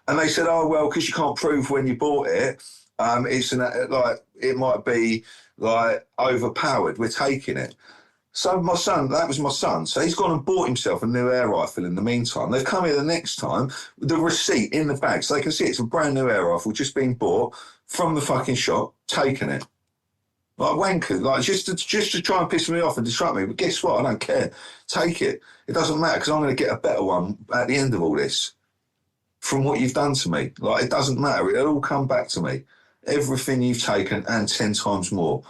And they said, oh, well, because you can't prove when you bought it, it might be like overpowered. We're taking it. So my son, that was my son. So he's gone and bought himself a new air rifle in the meantime. They've come here the next time with the receipt in the bag. So they can see it's a brand new air rifle just being bought from the fucking shop, taking it. Like wankers, like just to try and piss me off and distract me. But guess what? I don't care. Take it. It doesn't matter because I'm going to get a better one at the end of all this. From what you've done to me. Like, it doesn't matter. It'll all come back to me. Everything you've taken and 10 times more.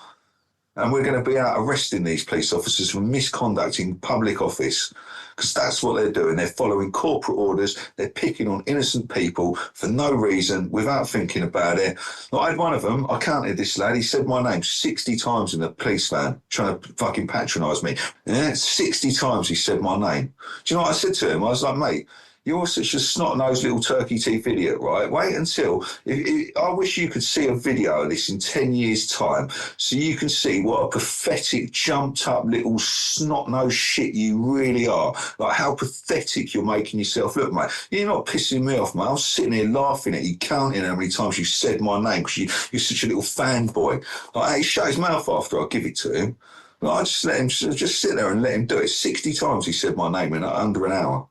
And we're going to be out arresting these police officers for misconduct in public office because that's what they're doing. They're following corporate orders. They're picking on innocent people for no reason without thinking about it. Like, I had one of them. I counted this lad. He said my name 60 times in the police van trying to fucking patronise me. Yeah, 60 times he said my name. Do you know what I said to him? I was like, mate, you're such a snot-nosed little turkey teeth idiot, right? Wait until... I wish you could see a video of this in 10 years' time so you can see what a pathetic, jumped-up little snot-nosed shit you really are. Like, how pathetic you're making yourself look, mate. You're not pissing me off, mate. I'm sitting here laughing at you, counting how many times you said my name because you're such a little fanboy. Like, he shut his mouth after I give it to him. Like, I just let him just sit there and let him do it. 60 times he said my name in under an hour.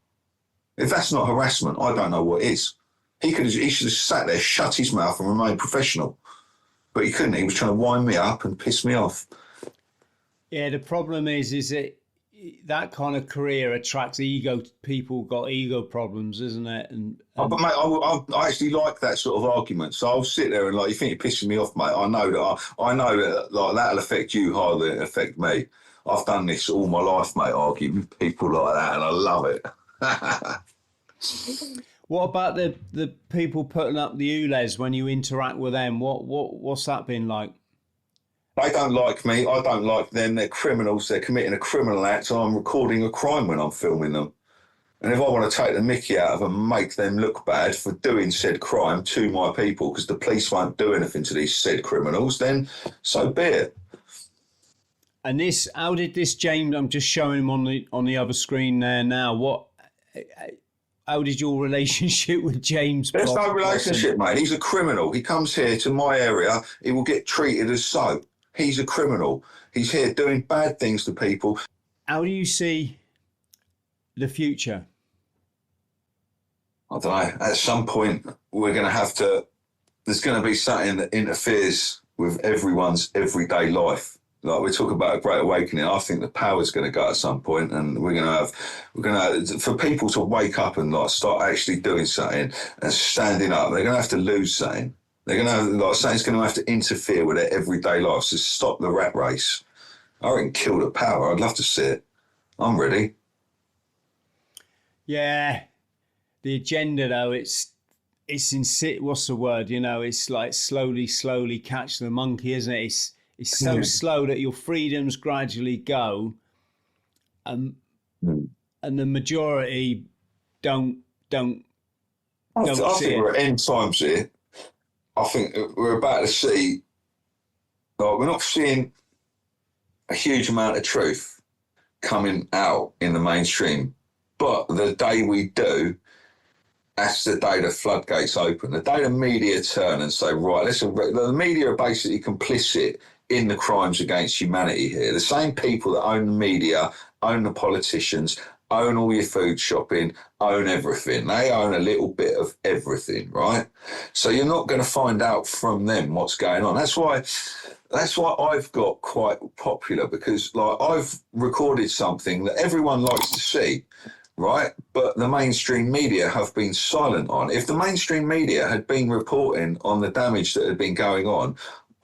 If that's not harassment, I don't know what is. He should have sat there, shut his mouth and remained professional. But he couldn't. He was trying to wind me up and piss me off. Yeah, the problem is that that kind of career attracts ego. People got ego problems, isn't it? But mate, I actually like that sort of argument. So I'll sit there and like, you think you're pissing me off, mate? I know that like that'll affect you harder than it'll affect me. I've done this all my life, mate, arguing with people like that, and I love it. What about the people putting up the ULEZ when you interact with them? What's that been like? They don't like me. I don't like them. They're criminals. They're committing a criminal act, and I'm recording a crime when I'm filming them. And if I want to take the mickey out of them and make them look bad for doing said crime to my people, because the police won't do anything to these said criminals, then so be it. And this, how did this James? I'm just showing him on the other screen there now. How did your relationship with James? There's no relationship, mate. He's a criminal. He comes here to my area. He will get treated as so. He's a criminal. He's here doing bad things to people. How do you see the future? I don't know. At some point, we're going to have to. There's going to be something that interferes with everyone's everyday life. Like we talk about a great awakening, I think the power's going to go at some point, and we're going to for people to wake up and like start actually doing something and standing up. They're going to have to lose something. They're going to have, like, something's going to have to interfere with their everyday lives to stop the rat race. I reckon kill the power. I'd love to see it. I'm ready. Yeah, the agenda though, it's in what's the word? You know, it's like slowly catch the monkey, isn't it? It's so slow that your freedoms gradually go, and the majority don't see I think we're at end times here. I think we're about to see, like, we're not seeing a huge amount of truth coming out in the mainstream, but the day we do, that's the day the floodgates open. The day the media turn and say, right, listen, the media are basically complicit in the crimes against humanity here. The same people that own the media, own the politicians, own all your food shopping, own everything. They own a little bit of everything, right? So you're not going to find out from them what's going on. That's why I've got quite popular, because like I've recorded something that everyone likes to see, right? But the mainstream media have been silent on. If the mainstream media had been reporting on the damage that had been going on,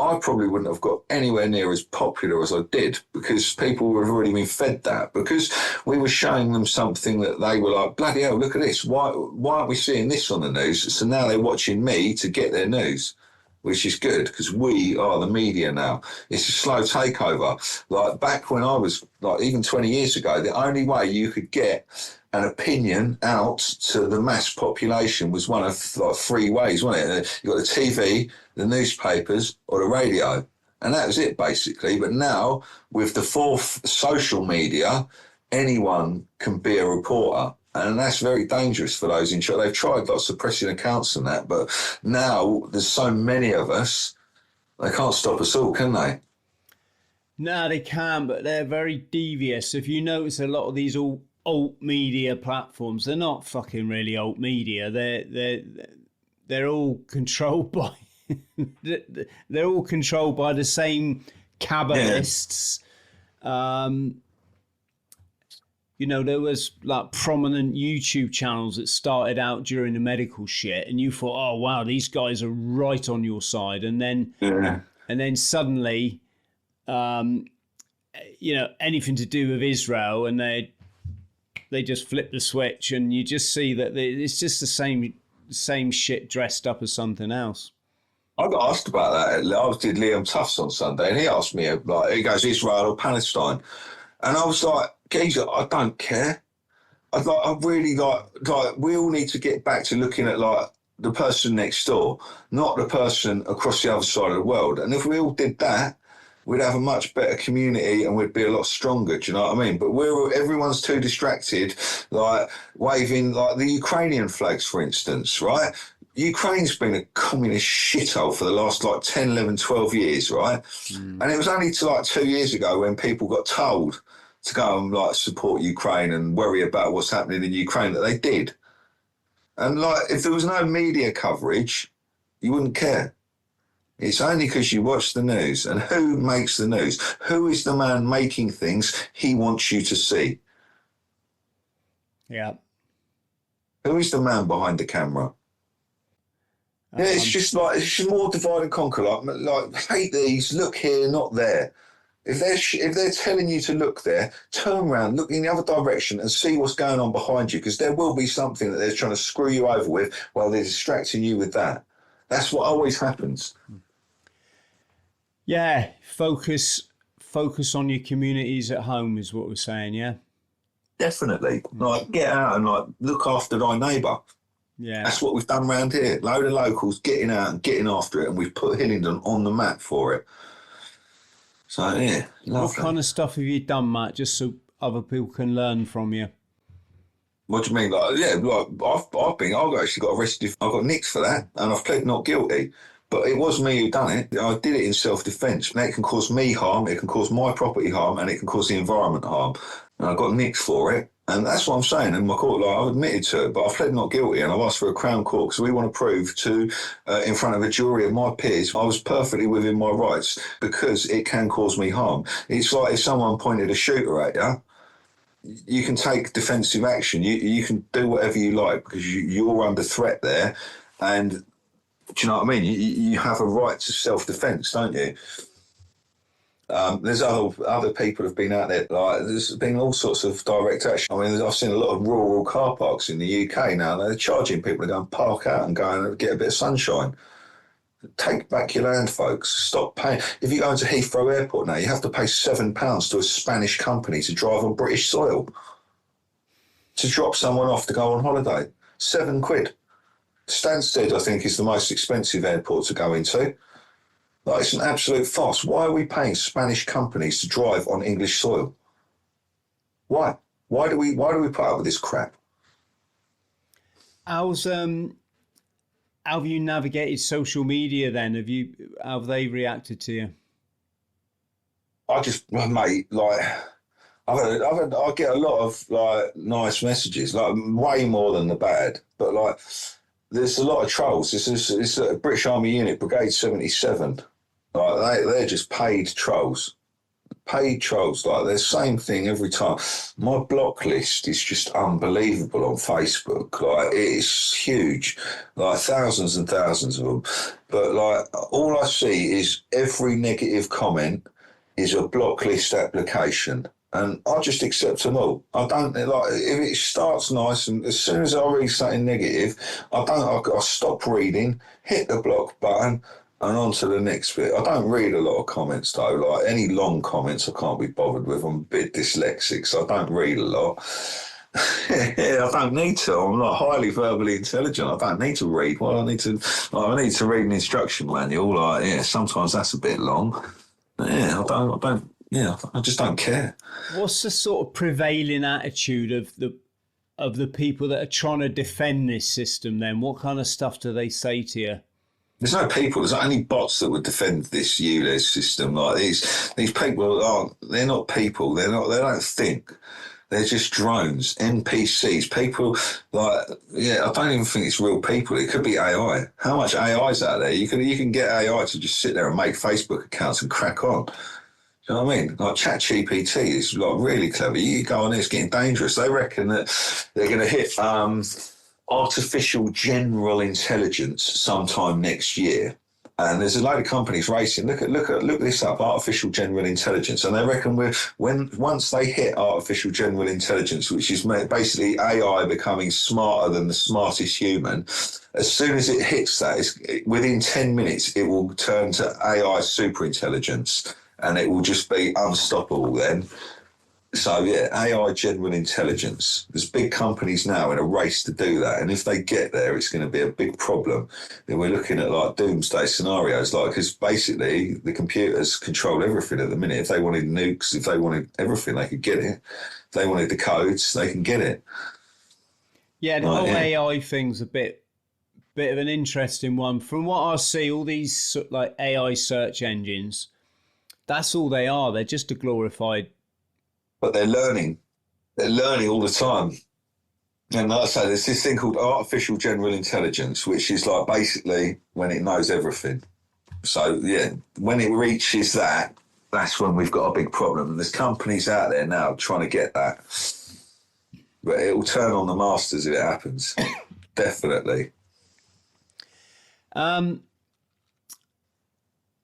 I probably wouldn't have got anywhere near as popular as I did, because people have already been fed that, because we were showing them something that they were like, bloody hell, look at this. Why aren't we seeing this on the news? So now they're watching me to get their news, which is good, because we are the media now. It's a slow takeover. Like back when I was, like even 20 years ago, the only way you could get an opinion out to the mass population was one of like three ways, wasn't it? You got the TV, the newspapers, or the radio, and that was it basically. But now with the fourth, social media, anyone can be a reporter, and that's very dangerous for those in charge. They've tried like suppressing accounts and that, but now there's so many of us, they can't stop us all, can they? No, they can, but they're very devious. If you notice, a lot of these alt media platforms, they're not fucking really alt media. They're all controlled by they're all controlled by the same Kabbalists. Yeah. You know, there was like prominent YouTube channels that started out during the medical shit, and you thought, oh wow, these guys are right on your side, and then suddenly, you know, anything to do with Israel, and they just flip the switch, and you just see that it's just the same shit dressed up as something else. I got asked about that. I did Liam Tufts on Sunday, and he asked me, like, he goes, Israel or Palestine? And I was like, geezer, I don't care. I really like, we all need to get back to looking at like the person next door, not the person across the other side of the world. And if we all did that, we'd have a much better community and we'd be a lot stronger. Do you know what I mean? But everyone's too distracted, like waving like the Ukrainian flags, for instance, right? Ukraine's been a communist shithole for the last like 10, 11, 12 years, right? And it was only to like 2 years ago when people got told to go and like support Ukraine and worry about what's happening in Ukraine that they did. And like, if there was no media coverage, you wouldn't care. It's only because you watch the news. And who makes the news? Who is the man making things he wants you to see? Yeah. Who is the man behind the camera? Yeah, it's just like, it's just more divide and conquer. Like hate these, look here, not there. If they're telling you to look there, turn around, look in the other direction and see what's going on behind you, because there will be something that they're trying to screw you over with while they're distracting you with that. That's what always happens. Yeah, focus on your communities at home is what we're saying, yeah? Definitely. Like, get out and like look after thy neighbour. Yeah. That's what we've done around here. Load of locals getting out and getting after it, and we've put Hillingdon on the map for it. So yeah, lovely. What kind of stuff have you done, Matt, just so other people can learn from you? What do you mean? Like, yeah, like I've actually got arrested. I got nicked for that, and I've pled not guilty. But it was me who done it. I did it in self-defence. Now it can cause me harm, it can cause my property harm, and it can cause the environment harm. And I got nicked for it. And that's what I'm saying. In my court, like, I've admitted to it, but I've pled not guilty, and I've asked for a Crown Court because we want to prove to, in front of a jury of my peers, I was perfectly within my rights because it can cause me harm. It's like if someone pointed a shooter at you, you can take defensive action. You can do whatever you like because you're under threat there. And do you know what I mean? You have a right to self-defence, don't you? There's other people have been out there. Like, there's been all sorts of direct action. I mean, I've seen a lot of rural car parks in the UK now. They're charging people to go and park out and go and get a bit of sunshine. Take back your land, folks. Stop paying. If you go into Heathrow Airport now, you have to pay £7 to a Spanish company to drive on British soil to drop someone off to go on holiday. £7. Stansted, I think, is the most expensive airport to go into. Like, it's an absolute farce. Why are we paying Spanish companies to drive on English soil? Why? Why do we put up with this crap? How have you navigated social media then? How have they reacted to you? Mate, like, I get a lot of like nice messages, like way more than the bad. But like, there's a lot of trolls. It's a British Army unit, Brigade 77. Like they're just paid trolls. Paid trolls. Like, they're the same thing every time. My block list is just unbelievable on Facebook. Like, it's huge. Like, thousands and thousands of them. But like, all I see is every negative comment is a block list application. And I just accept them all. I don't, like, if it starts nice and as soon as I read something negative, I stop reading, hit the block button, and on to the next bit. I don't read a lot of comments though. Like, any long comments I can't be bothered with. I'm a bit dyslexic, so I don't read a lot. Yeah, I don't need to. I'm not highly verbally intelligent. I don't need to read. Well, I need to read an instruction manual. Like, yeah, sometimes that's a bit long. Yeah, I just don't care. What's the sort of prevailing attitude of the people that are trying to defend this system then? What kind of stuff do they say to you? There's no people. There's only bots that would defend this ULEZ system. Like, these people they're not people. They don't think. They're just drones, NPCs. People, like, yeah, I don't even think it's real people. It could be AI. How much AI is out there? You can get AI to just sit there and make Facebook accounts and crack on. Do you know what I mean? Like, ChatGPT is like really clever. You go on there, it's getting dangerous. They reckon that they're going to hit artificial general intelligence sometime next year. And there's a load of companies racing. Look this up, artificial general intelligence. And they reckon once they hit artificial general intelligence, which is basically AI becoming smarter than the smartest human, as soon as it hits that, within 10 minutes, it will turn to AI superintelligence, and it will just be unstoppable then. So, yeah, AI general intelligence. There's big companies now in a race to do that. And if they get there, it's going to be a big problem. Then we're looking at, like, doomsday scenarios, like, because basically the computers control everything at the minute. If they wanted nukes, if they wanted everything, they could get it. If they wanted the codes, they can get it. Yeah, the whole AI thing's a bit of an interesting one. From what I see, all these, like, AI search engines, that's all they are. They're just a glorified... But they're learning all the time. And like I say, there's this thing called artificial general intelligence, which is like basically when it knows everything. So, yeah, when it reaches that, that's when we've got a big problem. And there's companies out there now trying to get that. But it will turn on the masters if it happens. Definitely.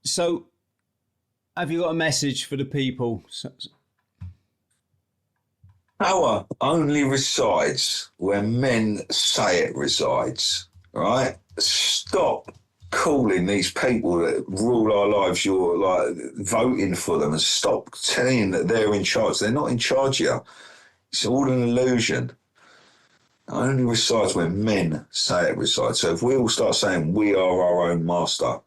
So, have you got a message for the people? Power only resides where men say it resides, right? Stop calling these people that rule our lives, you're like voting for them, and stop telling that they're in charge. They're not in charge here. It's all an illusion. It only resides where men say it resides. So if we all start saying we are our own master,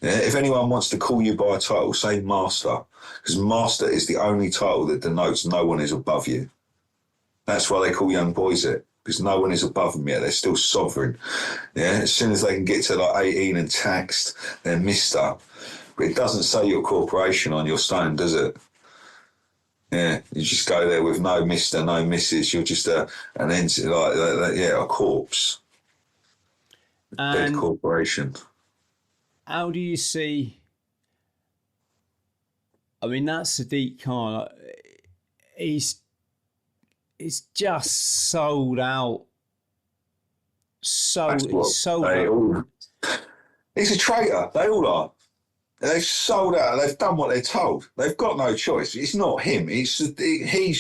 yeah, if anyone wants to call you by a title, say master, because master is the only title that denotes no one is above you. That's why they call young boys it, because no one is above them yet. They're still sovereign. Yeah, as soon as they can get to like 18 and taxed, they're mister. But it doesn't say you're a corporation on your stone, does it? Yeah, you just go there with no mister, no missus. You're just an entity, a corpse. Dead corporation. How do you see? I mean, that Sadiq Khan, he's just sold out. He's a traitor. They all are. They've sold out. They've done what they're told. They've got no choice. It's not him. He's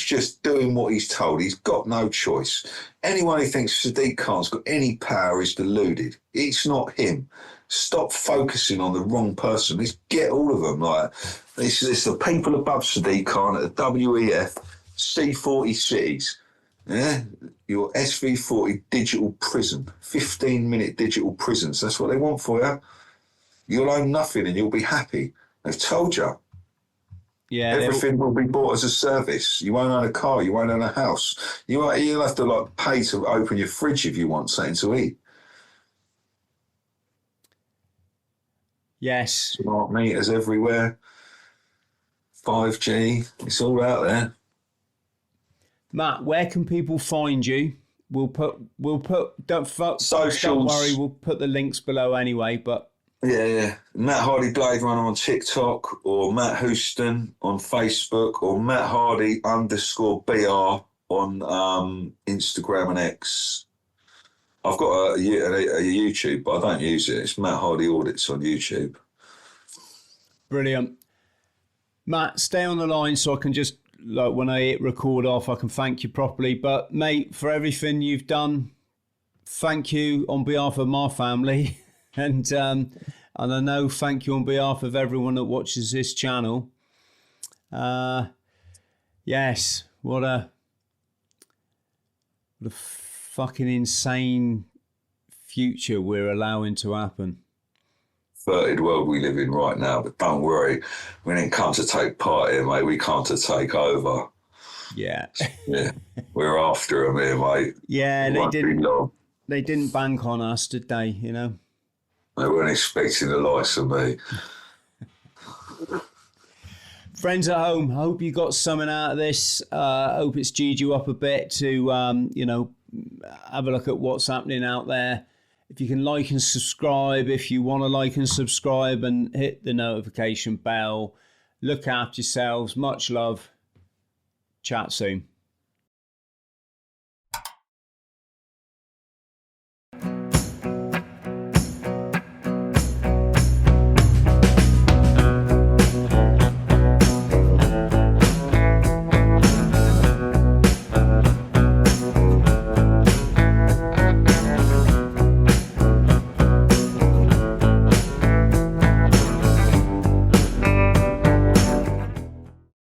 just doing what he's told. He's got no choice. Anyone who thinks Sadiq Khan's got any power is deluded. It's not him. Stop focusing on the wrong person. Let's get all of them. Like it's the people above Sadiq Khan at the WEF, C40 cities. Yeah, your SV40 digital prison, 15-minute digital prisons. That's what they want for you. You'll own nothing and you'll be happy. They've told you. Yeah, everything will be bought as a service. You won't own a car. You won't own a house. You'll have to pay to open your fridge if you want something to eat. Yes. Smart meters everywhere. 5G. It's all out there. Matt, where can people find you? We'll put. Socials. Don't worry, we'll put the links below anyway. But yeah. Matt Hardy Bladerunner on TikTok, or Matt Houston on Facebook, or Matt Hardy _BR on Instagram and X. I've got a YouTube, but I don't use it. It's Matt Hardy Audits on YouTube. Brilliant. Matt, stay on the line so I can just, when I hit record off, I can thank you properly. But, mate, for everything you've done, thank you on behalf of my family. And I know thank you on behalf of everyone that watches this channel. Yes, what a fucking insane future we're allowing to happen. Third world we live in right now, but don't worry, we didn't come to take part here, mate. We come to take over. Yeah. Yeah, we're after them here, mate. Yeah, they didn't bank on us, did they? You know, they weren't expecting the likes of me. Friends at home, I hope you got something out of this. I hope it's G'd you up a bit to, have a look at what's happening out there. If you can like and subscribe, if you want to like and subscribe, and hit the notification bell. Look after yourselves. Much love. Chat soon.